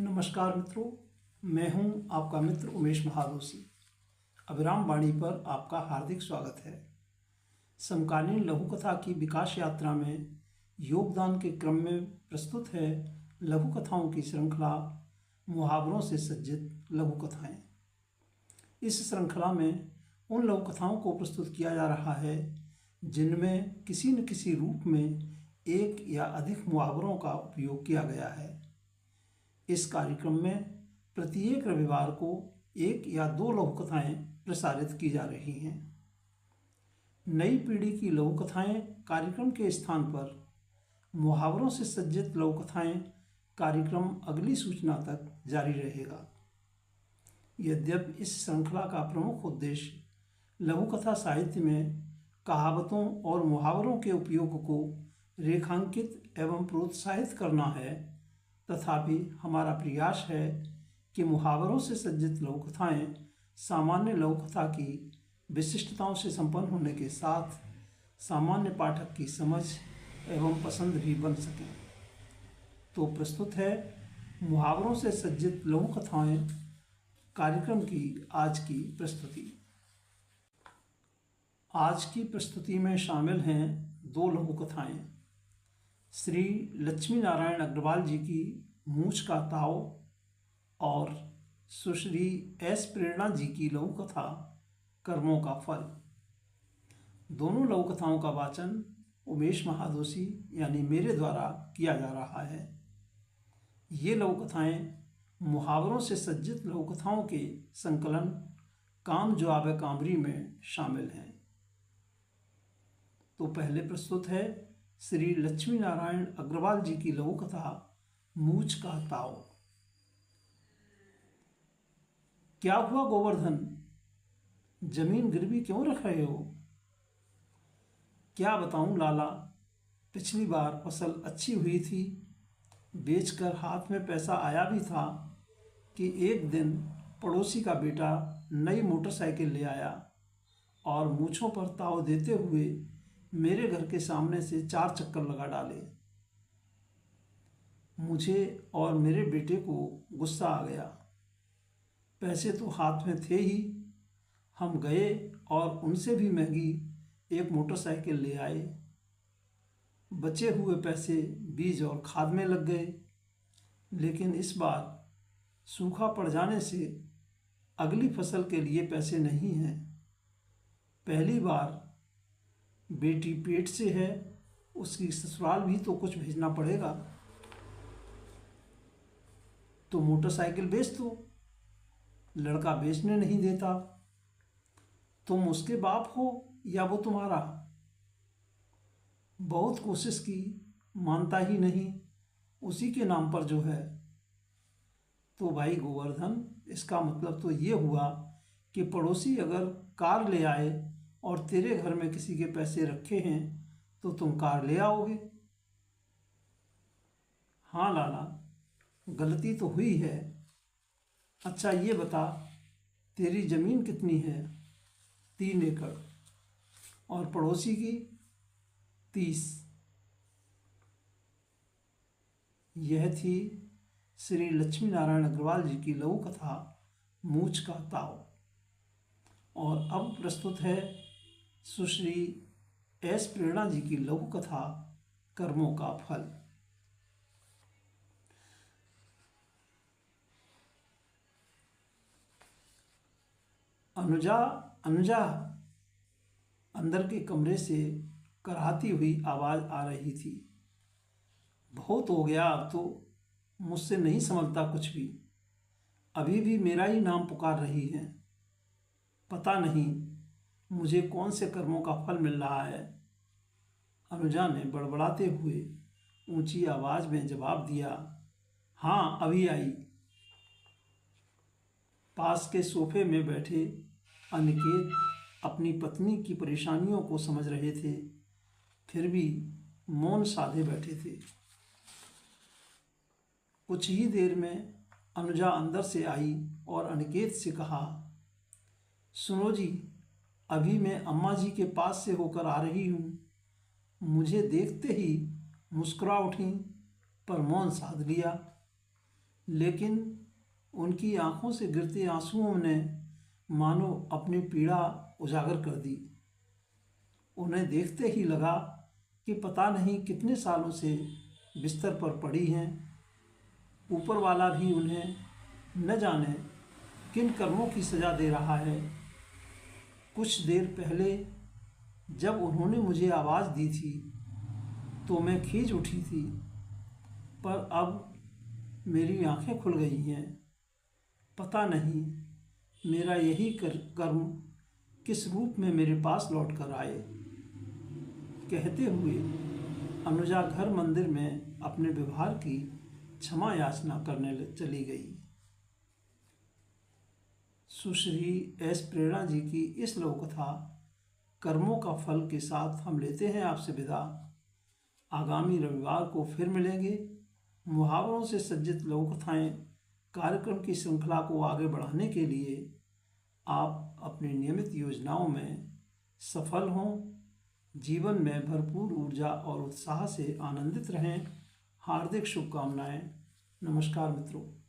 नमस्कार मित्रों, मैं हूं आपका मित्र उमेश महादोशी। अभिराम वाणी पर आपका हार्दिक स्वागत है। समकालीन लघु कथा की विकास यात्रा में योगदान के क्रम में प्रस्तुत है लघु कथाओं की श्रृंखला मुहावरों से सज्जित लघु कथाएं। इस श्रृंखला में उन लघु कथाओं को प्रस्तुत किया जा रहा है जिनमें किसी न किसी रूप में एक या अधिक मुहावरों का उपयोग किया गया है। इस कार्यक्रम में प्रत्येक रविवार को एक या दो लघु कथाएं प्रसारित की जा रही हैं। नई पीढ़ी की लघु कथाएं कार्यक्रम के स्थान पर मुहावरों से सज्जित लघु कथाएं कार्यक्रम अगली सूचना तक जारी रहेगा। यद्यपि इस श्रृंखला का प्रमुख उद्देश्य लघु कथा साहित्य में कहावतों और मुहावरों के उपयोग को रेखांकित एवं प्रोत्साहित करना है, तथापि हमारा प्रयास है कि मुहावरों से सज्जित लघु कथाएं सामान्य लघु कथा की विशिष्टताओं से संपन्न होने के साथ सामान्य पाठक की समझ एवं पसंद भी बन सकें। तो प्रस्तुत है मुहावरों से सज्जित लघु कथाएं कार्यक्रम की आज की प्रस्तुति। आज की प्रस्तुति में शामिल हैं दो लघु कथाएं। श्री लक्ष्मी नारायण अग्रवाल जी की मूंछ का ताव और सुश्री एस प्रेरणा जी की लघु कथा कर्मों का फल। दोनों लघु कथाओं का वाचन उमेश महादोशी यानी मेरे द्वारा किया जा रहा है। ये लघु कथाएं मुहावरों से सज्जित लघु कथाओं के संकलन काम जो आवे कामरी में शामिल हैं। तो पहले प्रस्तुत है श्री लक्ष्मी नारायण अग्रवाल जी की लघु कथा मूंछ का ताव। क्या हुआ गोवर्धन, जमीन गिरवी क्यों रख रहे हो? क्या बताऊं लाला, पिछली बार फसल अच्छी हुई थी, बेचकर हाथ में पैसा आया भी था कि एक दिन पड़ोसी का बेटा नई मोटरसाइकिल ले आया और मूंछों पर ताव देते हुए मेरे घर के सामने से 4 चक्कर लगा डाले। मुझे और मेरे बेटे को गुस्सा आ गया। पैसे तो हाथ में थे ही, हम गए और उनसे भी महंगी एक मोटरसाइकिल ले आए। बचे हुए पैसे बीज और खाद में लग गए, लेकिन इस बार सूखा पड़ जाने से अगली फसल के लिए पैसे नहीं हैं। पहली बार बेटी पेट से है, उसकी ससुराल भी तो कुछ भेजना पड़ेगा, तो मोटरसाइकिल बेच दो। लड़का बेचने नहीं देता। तुम उसके बाप हो या वो तुम्हारा? बहुत कोशिश की, मानता ही नहीं, उसी के नाम पर जो है। तो भाई गोवर्धन, इसका मतलब तो ये हुआ कि पड़ोसी अगर कार ले आए और तेरे घर में किसी के पैसे रखे हैं तो तुम कार ले आओगे। हाँ लाला, गलती तो हुई है। अच्छा ये बता, तेरी ज़मीन कितनी है? 3 एकड़। और पड़ोसी की 30। यह थी श्री लक्ष्मी नारायण अग्रवाल जी की लघु कथा मूंछ का ताव। और अब प्रस्तुत है सुश्री एस प्रेरणा जी की लघु कथा कर्मों का फल। अनुजा अनुजा, अंदर के कमरे से कराहती हुई आवाज़ आ रही थी। बहुत हो गया, अब तो मुझसे नहीं संभलता कुछ भी। अभी भी मेरा ही नाम पुकार रही है। पता नहीं मुझे कौन से कर्मों का फल मिल रहा है। अनुजा ने बड़बड़ाते हुए ऊंची आवाज़ में जवाब दिया, हाँ अभी आई। पास के सोफे में बैठे अनिकेत अपनी पत्नी की परेशानियों को समझ रहे थे, फिर भी मौन साधे बैठे थे। कुछ ही देर में अनुजा अंदर से आई और अनिकेत से कहा, सुनो जी, अभी मैं अम्मा जी के पास से होकर आ रही हूँ। मुझे देखते ही मुस्कुरा उठी, पर मौन साध लिया। लेकिन उनकी आंखों से गिरते आंसुओं ने मानो अपनी पीड़ा उजागर कर दी। उन्हें देखते ही लगा कि पता नहीं कितने सालों से बिस्तर पर पड़ी हैं। ऊपर वाला भी उन्हें न जाने किन कर्मों की सज़ा दे रहा है। कुछ देर पहले जब उन्होंने मुझे आवाज़ दी थी तो मैं खींच उठी थी, पर अब मेरी आंखें खुल गई हैं। पता नहीं मेरा यही कर्म किस रूप में मेरे पास लौट कर आए। कहते हुए अनुजा घर मंदिर में अपने व्यवहार की क्षमा याचना करने चली गई। सुश्री एस प्रेरणा जी की इस लघु कथा कर्मों का फल के साथ हम लेते हैं आपसे विदा। आगामी रविवार को फिर मिलेंगे। मुहावरों से सज्जित लघु कथाएँ कार्यक्रम की श्रृंखला को आगे बढ़ाने के लिए आप अपनी नियमित योजनाओं में सफल हों, जीवन में भरपूर ऊर्जा और उत्साह से आनंदित रहें। हार्दिक शुभकामनाएं। नमस्कार मित्रों।